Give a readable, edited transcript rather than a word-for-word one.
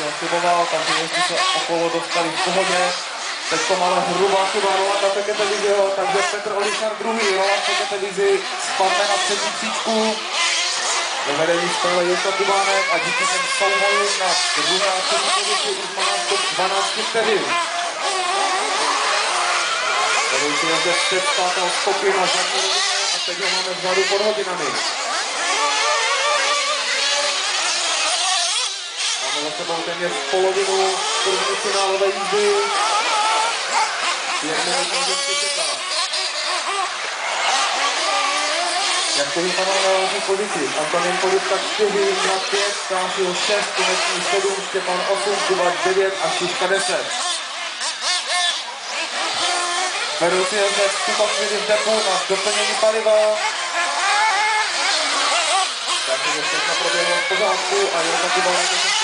bohužel chyboval, takže jezdí se okolo dostali v pohodě. Teď to ale hrubá chyba Rolanda Feketeviziho, takže Petr Olišar druhý, Roland Feketevizi spadne na třetí příčku. Ve vedení stojí Jirka Kubánek a díky těm soubolům na druhé a třetí pozici už má nástup 12 vteřin. Vedoucí jezdec před státal skoky na zadní rovině a teď ho máme vzadu pod hodinami. Máme za sebou téměř polovinu první finálové jízdy. 1 minuta vždycky čeká. Jak to vypadá na další pozici? Antonín Polivka 4, Vlad 5, Stášil 6, Konečný 7, Štěpán 8, Kubač 9 a Šiška 10. Vedoucí jezdec v tuto chvíli v depu na doplnění paliva. Takže všechno proběhlo v pořádku a Jirka Kubánek